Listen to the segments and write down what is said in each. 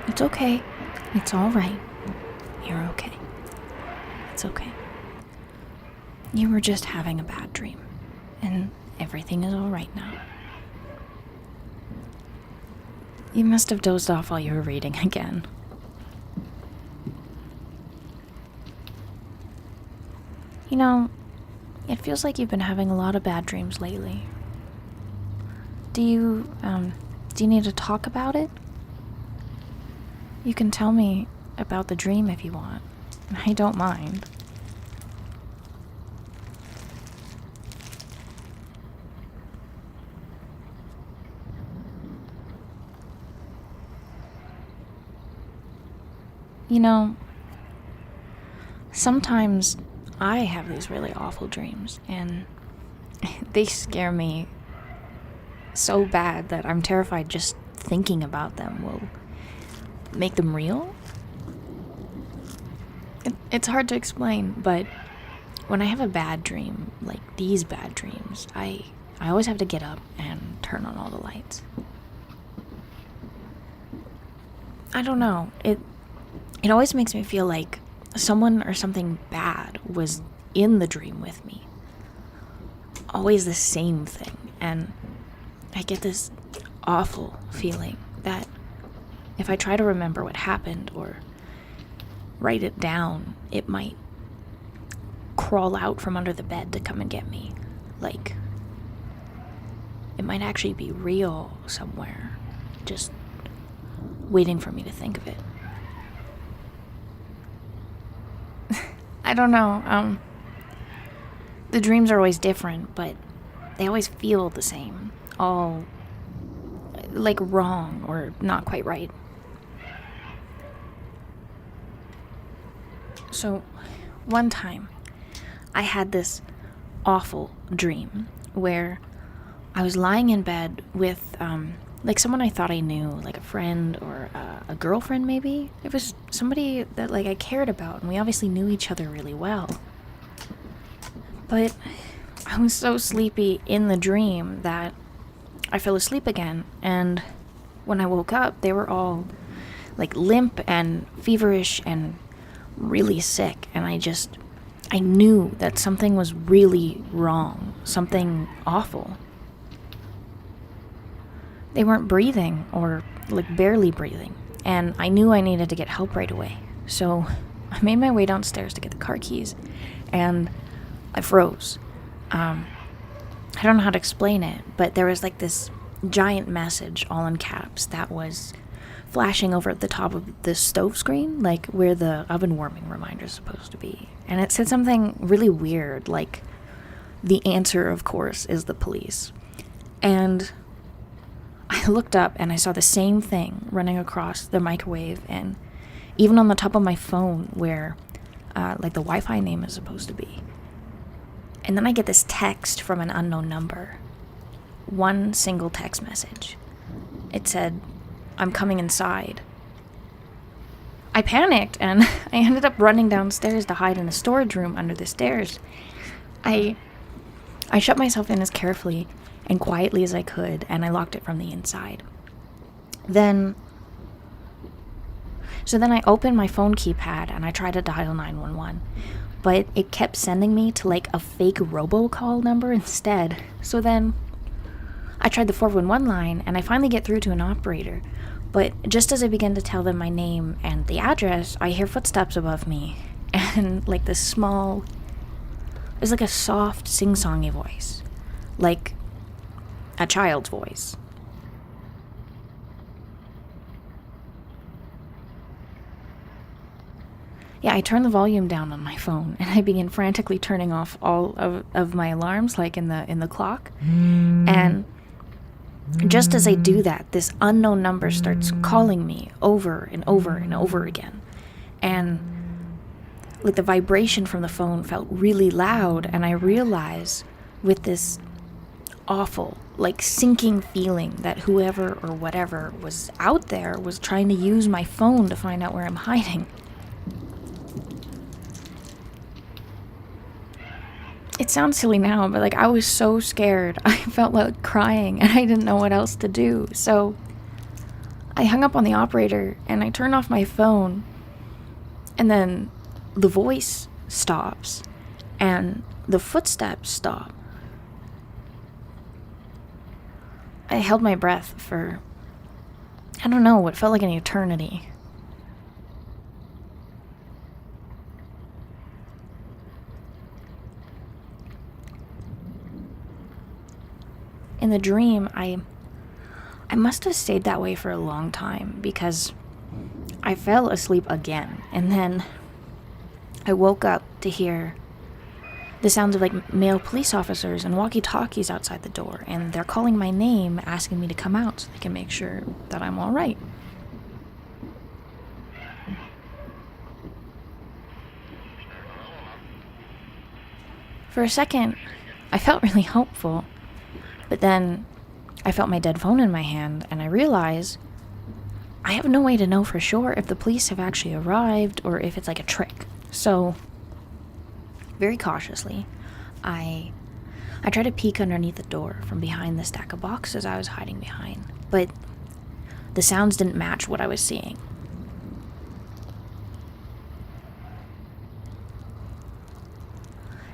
It's okay. It's all right. You're okay. It's okay. You were just having a bad dream, and everything is all right now. You must have dozed off while you were reading again. You know, it feels like you've been having a lot of bad dreams lately. Do you need to talk about it? You can tell me about the dream if you want. I don't mind. You know, sometimes I have these really awful dreams, and they scare me so bad that I'm terrified just thinking about them will make them real. It's hard to explain, but when I have a bad dream, like these bad dreams, I always have to get up and turn on all the lights. I don't know, it always makes me feel like someone or something bad was in the dream with me. Always the same thing, and I get this awful feeling that if I try to remember what happened or write it down, it might crawl out from under the bed to come and get me. Like, it might actually be real somewhere, just waiting for me to think of it. I don't know, the dreams are always different, but they always feel the same. All, like, wrong or not quite right. So, one time, I had this awful dream where I was lying in bed with, like, someone I thought I knew, like a friend or a girlfriend maybe. It was somebody that, like, I cared about, and we obviously knew each other really well. But I was so sleepy in the dream that I fell asleep again, and when I woke up, they were all, like, limp and feverish and really sick, and I knew that something was really wrong, something awful. They weren't breathing, or, like, barely breathing, and I knew I needed to get help right away. So I made my way downstairs to get the car keys, and I froze. I don't know how to explain it, but there was, like, this giant message, all in caps, that was flashing over at the top of the stove screen, like where the oven warming reminder is supposed to be. And it said something really weird, like, the answer, of course, is the police. And I looked up and I saw the same thing running across the microwave and even on the top of my phone where, like, the Wi-Fi name is supposed to be. And then I get this text from an unknown number. One single text message. It said, "I'm coming inside." I panicked and I ended up running downstairs to hide in a storage room under the stairs. I shut myself in as carefully and quietly as I could, and I locked it from the inside. Then I opened my phone keypad and I tried to dial 911, but it kept sending me to, like, a fake robocall number instead. So then I tried the 411 line and I finally get through to an operator, but just as I begin to tell them my name and the address, I hear footsteps above me and, like, this small, it's like a soft sing-songy voice, like a child's voice. Yeah, I turned the volume down on my phone and I began frantically turning off all of my alarms, like in the clock. And just as I do that, this unknown number starts calling me over and over and over again. And, like, the vibration from the phone felt really loud, and I realized with this awful, like, sinking feeling that whoever or whatever was out there was trying to use my phone to find out where I'm hiding. It sounds silly now, but, like, I was so scared. I felt like crying and I didn't know what else to do. So I hung up on the operator and I turned off my phone, and then the voice stops and the footsteps stop. I held my breath for, I don't know, what felt like an eternity. In the dream, I must have stayed that way for a long time because I fell asleep again, and then I woke up to hear the sounds of like male police officers and walkie-talkies outside the door, and they're calling my name, asking me to come out so they can make sure that I'm all right. For a second, I felt really hopeful, but then I felt my dead phone in my hand, and I realized I have no way to know for sure if the police have actually arrived or if it's like a trick. So, very cautiously, I tried to peek underneath the door from behind the stack of boxes I was hiding behind, but the sounds didn't match what I was seeing.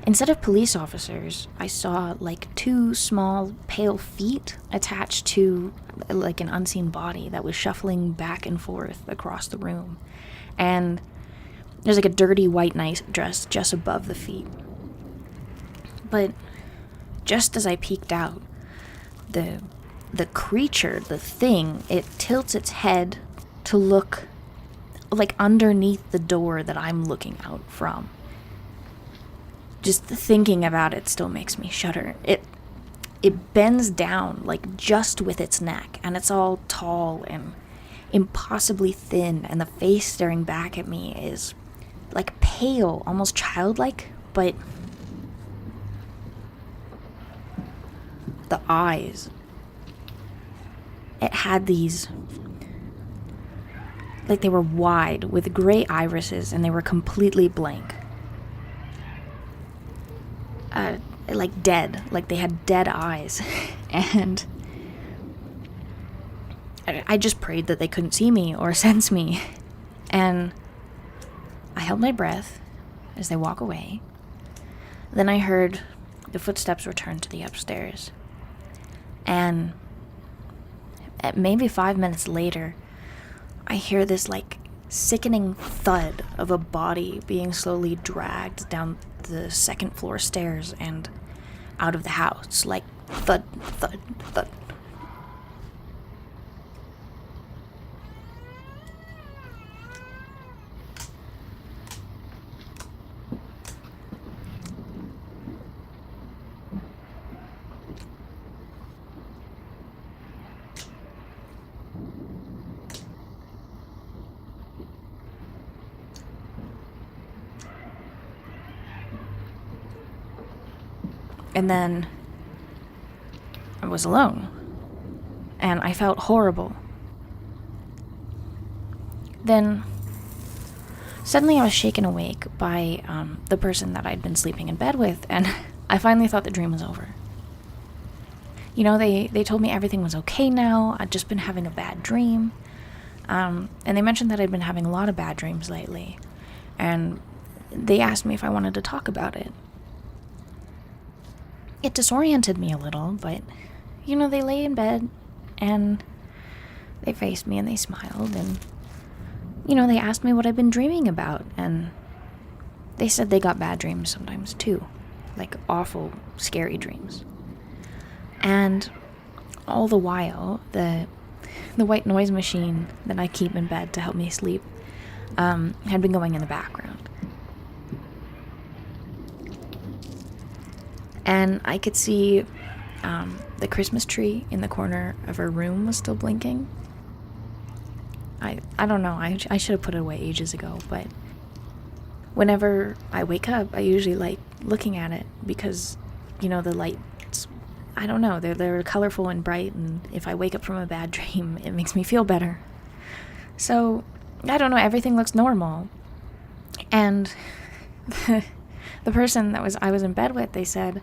Instead of police officers, I saw like two small pale feet attached to like an unseen body that was shuffling back and forth across the room. And there's like a dirty white night dress just above the feet. But just as I peeked out, the creature, the thing, it tilts its head to look like underneath the door that I'm looking out from. Just thinking about it still makes me shudder. It bends down, like just with its neck, and it's all tall and impossibly thin, and the face staring back at me is like pale, almost childlike, but the eyes, it had these, like they were wide with gray irises, and they were completely blank. Like dead, like they had dead eyes. And I just prayed that they couldn't see me or sense me. And I held my breath as they walk away. Then I heard the footsteps return to the upstairs. And maybe 5 minutes later, I hear this like sickening thud of a body being slowly dragged down the second floor stairs and out of the house, like thud, thud, thud. And then I was alone, and I felt horrible. Then suddenly I was shaken awake by the person that I'd been sleeping in bed with, and I finally thought the dream was over. You know, they told me everything was okay now. I'd just been having a bad dream, and they mentioned that I'd been having a lot of bad dreams lately, and they asked me if I wanted to talk about it. It disoriented me a little, but, you know, they lay in bed, and they faced me, and they smiled, and, you know, they asked me what I've been dreaming about, and they said they got bad dreams sometimes, too. Like, awful, scary dreams. And all the while, the white noise machine that I keep in bed to help me sleep had been going in the background. And I could see the Christmas tree in the corner of her room was still blinking. I don't know, I should have put it away ages ago, but whenever I wake up, I usually like looking at it because, you know, the lights, I don't know, they're colorful and bright, and if I wake up from a bad dream, it makes me feel better. So, I don't know, everything looks normal. And the person that I was in bed with, they said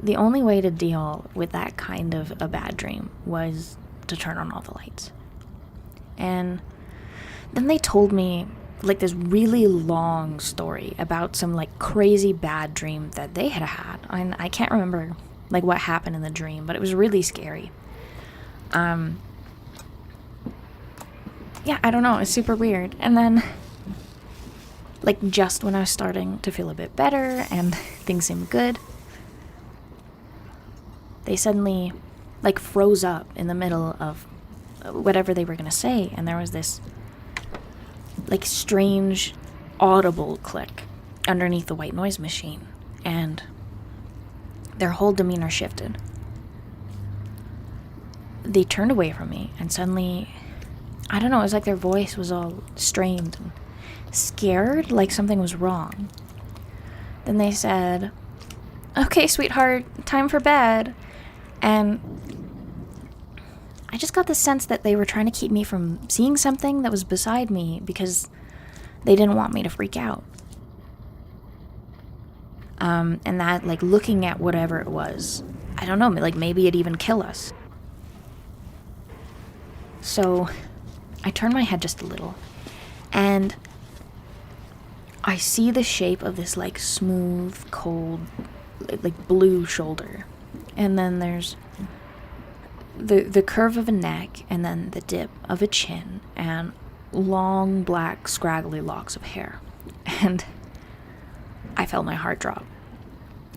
the only way to deal with that kind of a bad dream was to turn on all the lights. And then they told me like this really long story about some like crazy bad dream that they had had. And I can't remember like what happened in the dream, but it was really scary. Yeah, I don't know, it's super weird. And then like just when I was starting to feel a bit better and things seemed good, they suddenly like froze up in the middle of whatever they were gonna say, and there was this like strange audible click underneath the white noise machine, and their whole demeanor shifted. They turned away from me, and suddenly, I don't know, it was like their voice was all strained and scared, like something was wrong. Then they said, "Okay, sweetheart, time for bed." And I just got the sense that they were trying to keep me from seeing something that was beside me because they didn't want me to freak out. And that, like, looking at whatever it was, I don't know, like, maybe it'd even kill us. So I turned my head just a little, and I see the shape of this, like, smooth, cold, like, blue shoulder. And then there's the curve of a neck, and then the dip of a chin, and long, black, scraggly locks of hair. And I felt my heart drop.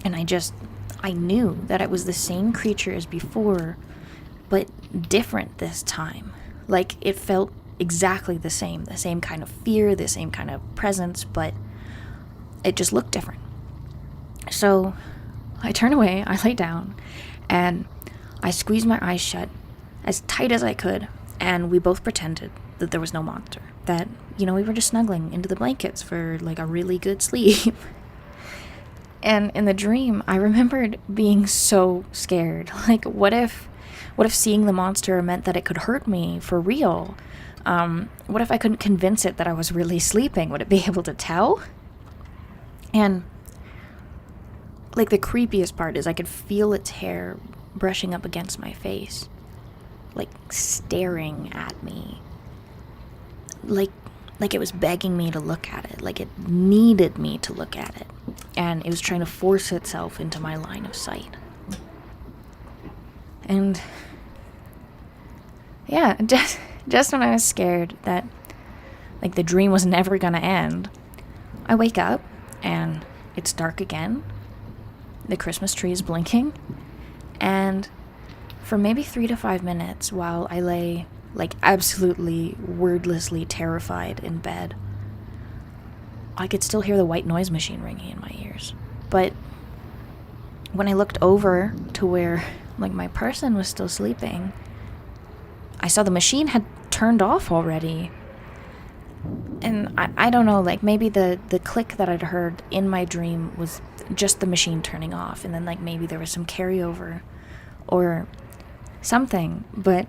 And I knew that it was the same creature as before, but different this time. Like, it felt exactly the same kind of fear, the same kind of presence, but it just looked different. So I turned away, I lay down, and I squeezed my eyes shut as tight as I could, and we both pretended that there was no monster. That, we were just snuggling into the blankets for, like, a really good sleep. And in the dream, I remembered being so scared. Like, what if seeing the monster meant that it could hurt me for real? What if I couldn't convince it that I was really sleeping? Would it be able to tell? And like, the creepiest part is I could feel its hair brushing up against my face, like staring at me, like it was begging me to look at it, like it needed me to look at it, and it was trying to force itself into my line of sight. And yeah, just when I was scared that like the dream was never gonna end, I wake up and it's dark again. The Christmas tree is blinking, and for maybe 3 to 5 minutes while I lay, like, absolutely wordlessly terrified in bed, I could still hear the white noise machine ringing in my ears. But when I looked over to where, like, my person was still sleeping, I saw the machine had turned off already. And I don't know, like, maybe the click that I'd heard in my dream was just the machine turning off, and then, like, maybe there was some carryover or something, but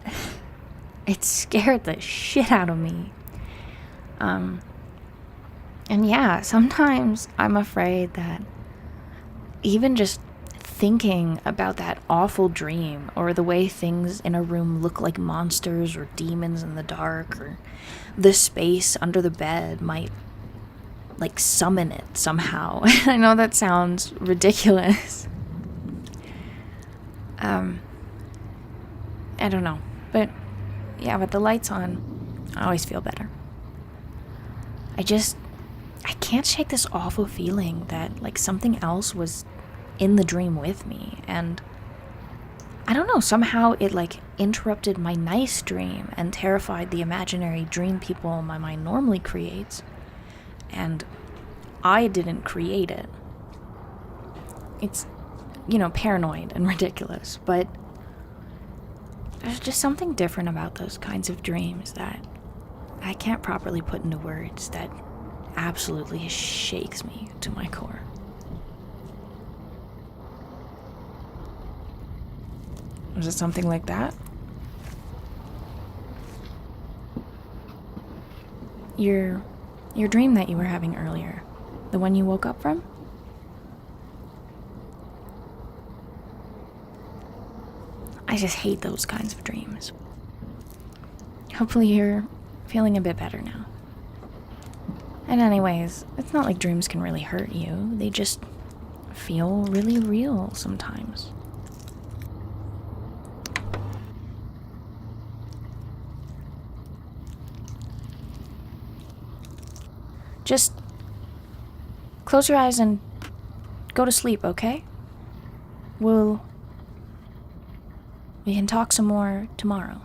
it scared the shit out of me. And yeah, sometimes I'm afraid that even just thinking about that awful dream, or the way things in a room look like monsters or demons in the dark, or the space under the bed might, like, summon it somehow. I know that sounds ridiculous. I don't know. But yeah, with the lights on, I always feel better. I can't shake this awful feeling that, like, something else was in the dream with me, and I don't know, somehow it, like, interrupted my nice dream and terrified the imaginary dream people my mind normally creates, and I didn't create it. It's, paranoid and ridiculous, but there's just something different about those kinds of dreams that I can't properly put into words, that absolutely shakes me to my core. Was it something like that? Your dream that you were having earlier, the one you woke up from? I just hate those kinds of dreams. Hopefully you're Feeling a bit better now. And anyways, it's not like dreams can really hurt you. They just feel really real sometimes. Just close your eyes and go to sleep, okay? We can talk some more tomorrow.